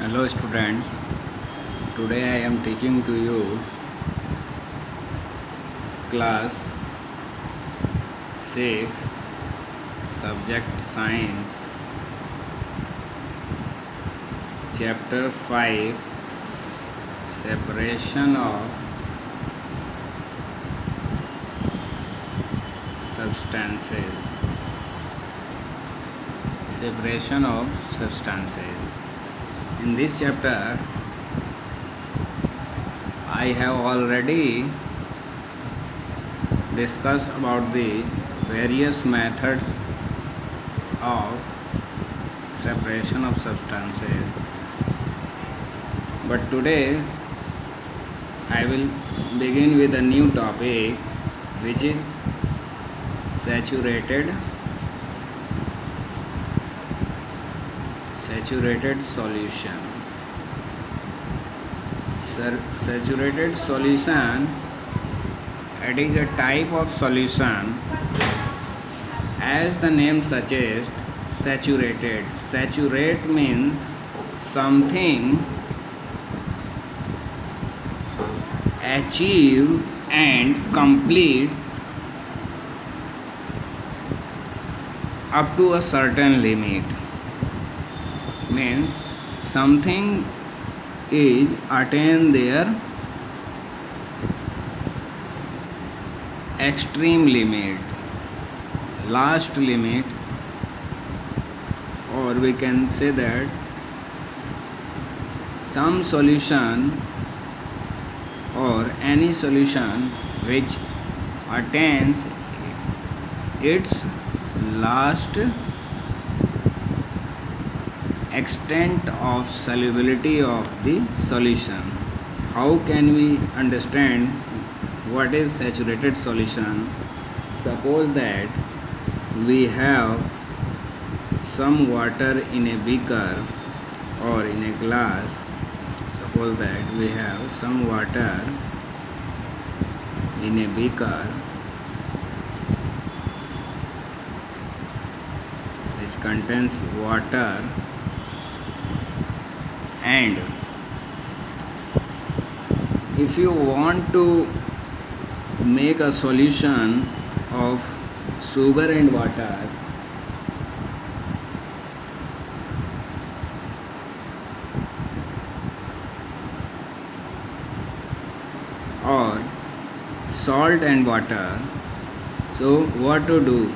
Hello students, today I am teaching to you class 6 subject science chapter 5 separation of substances. Separation of substances. In this chapter I have already discussed about the various methods of separation of substances, but today I will begin with a new topic, which is saturated solution. Saturated solution, it is a type of solution, as the name suggests, saturated. Saturate means something achieve and complete up to a certain limit. Means something is attained their extreme limit, last limit, or we can say that some solution or any solution which attains its last extent of solubility of the solution. How can we understand what is saturated solution? Suppose that we have some water in a beaker or in a glass. Suppose that we have some water in a beaker which contains water, and if you want to make a solution of sugar and water, or salt and water, so what to do?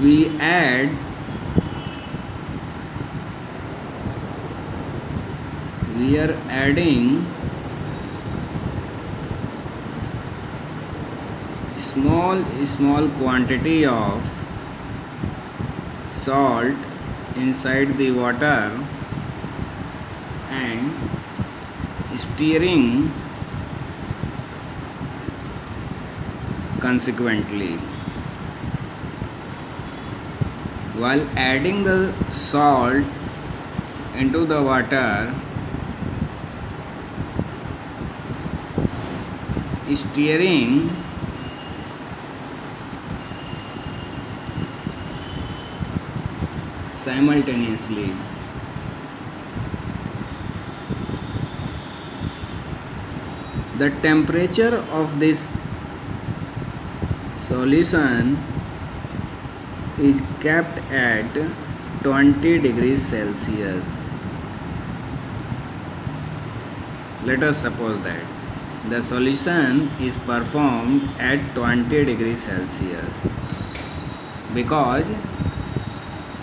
We are adding small quantity of salt inside the water and stirring consequently. While adding the salt into the water, stirring simultaneously, the temperature of this solution is kept at 20 degrees Celsius. Let us suppose that the solution is performed at 20 degrees Celsius, because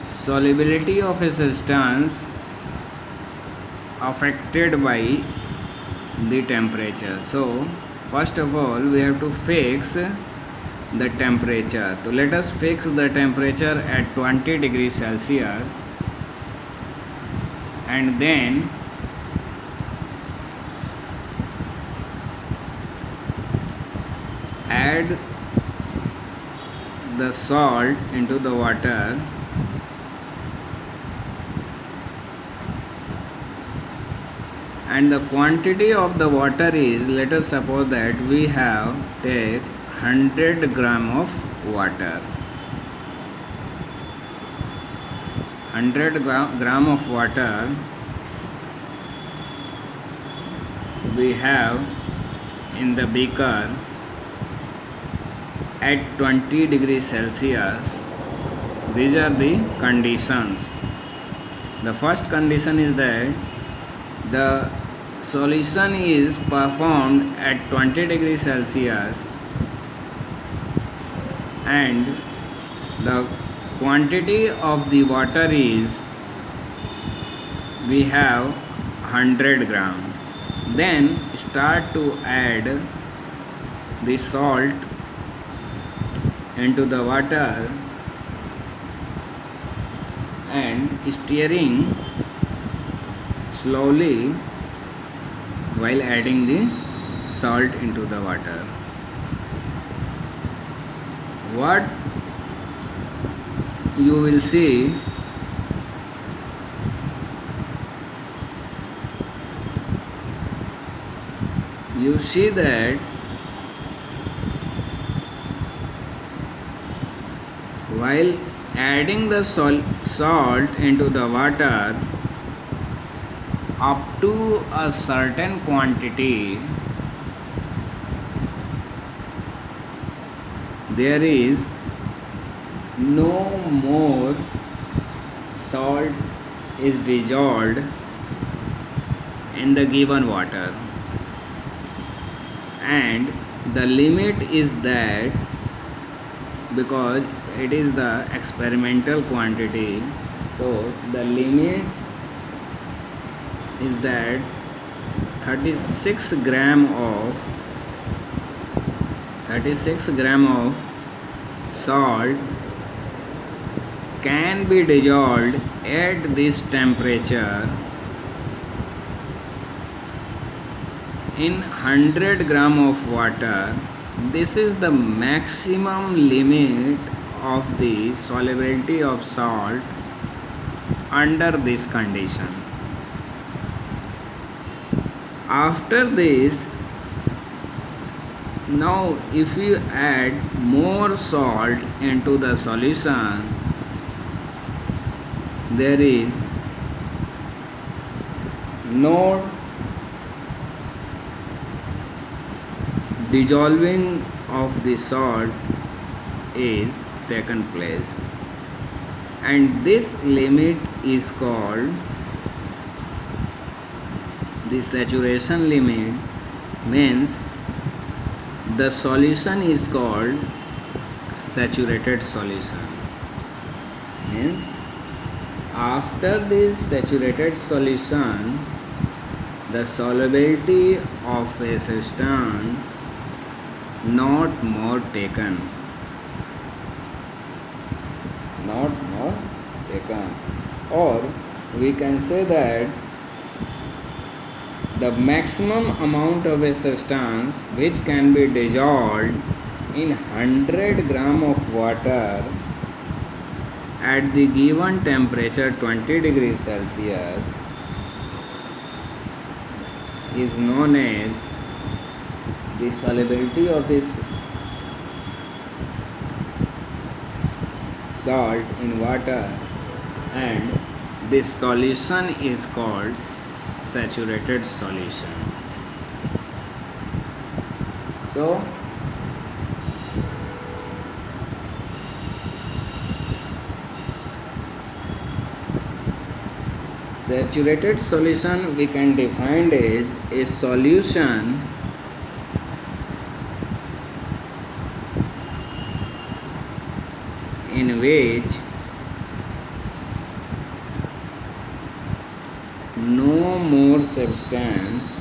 solubility of a substance affected by the temperature. So first of all we have to fix the temperature. So let us fix the temperature at 20 degrees Celsius, and then add the salt into the water, and the quantity of the water is, let us suppose that we have take 100 gram of water. 100 gram of water we have in the beaker at 20 degrees Celsius. These are the conditions. The first condition is that the solution is performed at 20 degrees Celsius and the quantity of the water is we have 100 gram. Then start to add the salt into the water and stirring slowly while adding the salt into the water. What you will see, you see that while adding the salt into the water up to a certain quantity, there is no more salt is dissolved in the given water, and the limit is that because it is the experimental quantity, so the limit is that 36 gram of salt can be dissolved at this temperature in 100 gram of water. This is the maximum limit of the solubility of salt under this condition. After this, now if you add more salt into the solution, there is no dissolving of the salt is taken place, and this limit is called the saturation limit. Means the solution is called saturated solution. Means after this saturated solution, the solubility of a substance not more taken, or we can say that the maximum amount of a substance which can be dissolved in 100 gram of water at the given temperature 20 degrees Celsius is known as the solubility of this salt in water, and this solution is called saturated solution. So saturated solution we can define as a solution in which no more substance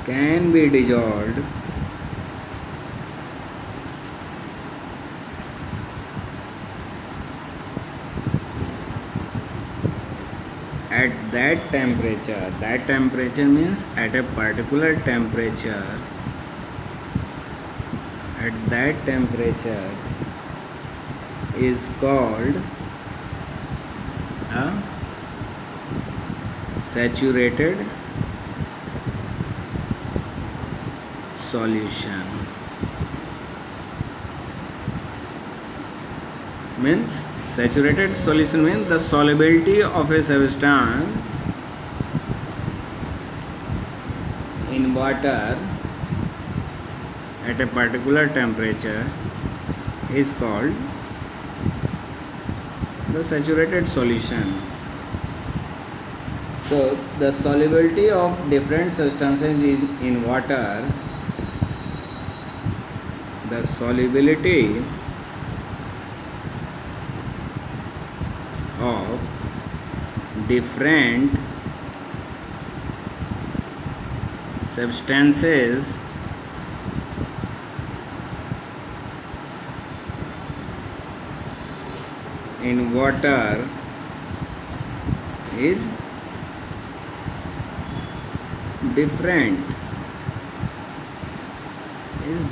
can be dissolved at that temperature. That temperature means at a particular temperature. At that temperature is called a saturated solution. means saturated solution means the solubility of a substance in water at a particular temperature is called the saturated solution. So the solubility of different substances is in water, the solubility of different substances in water is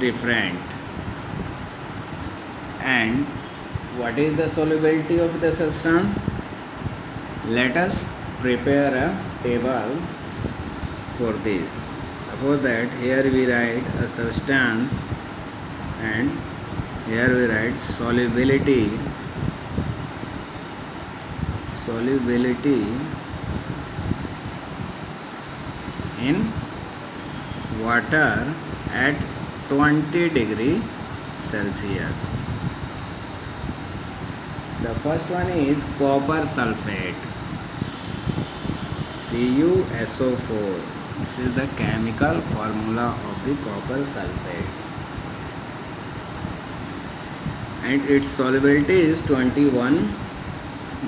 different and what is the solubility of the substance? Let us prepare a table for this. Suppose that here we write a substance and here we write solubility in water at 20 degree Celsius. The first one is copper sulfate, CuSO4. This is the chemical formula of the copper sulfate and its solubility is 21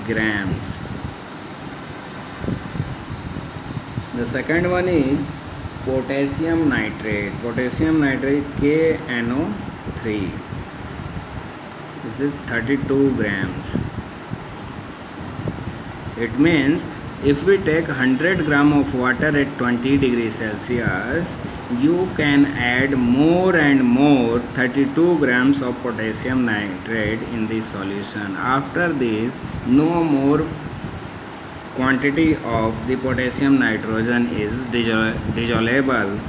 grams. The second one is potassium nitrate, KNO3. This is 32 grams. It means if we take 100 gram of water at 20 degrees Celsius, you can add more and more 32 grams of potassium nitrate in this solution. After this, no more quantity of the potassium nitrogen is dissolvable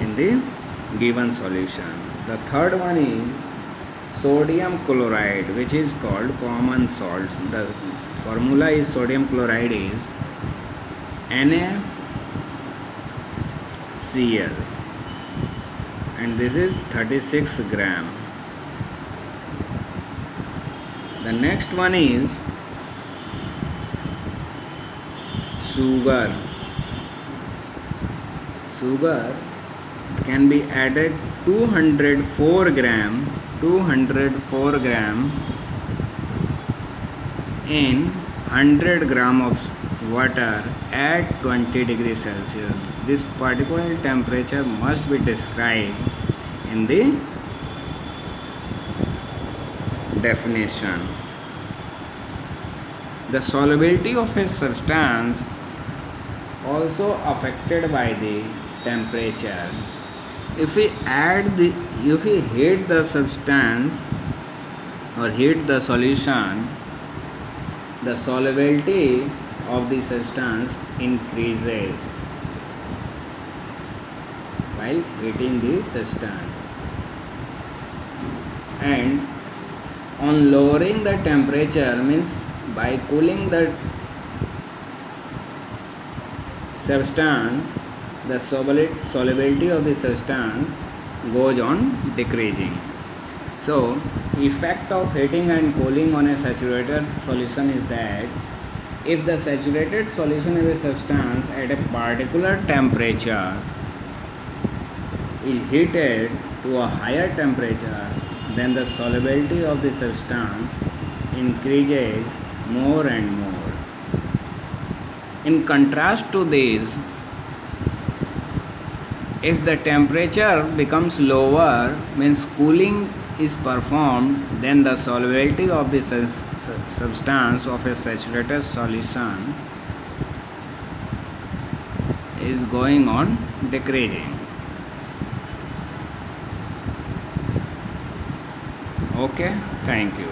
in the given solution. The third one is sodium chloride, which is called common salt. The formula is sodium chloride is NaCl and this is 36 gram. The next one is sugar can be added 204 gram in 100 gram of water at 20 degrees Celsius. This particular temperature must be described in the definition. The solubility of a substance also affected by the temperature. If we heat the substance or heat the solution, the solubility of the substance increases while heating the substance, and on lowering the temperature means by cooling the substance, the solubility of the substance goes on decreasing. So, effect of heating and cooling on a saturated solution is that if the saturated solution of a substance at a particular temperature is heated to a higher temperature, then the solubility of the substance increases more and more. In contrast to this, if the temperature becomes lower, means cooling is performed, then the solubility of the substance of a saturated solution is going on decreasing. Okay, thank you.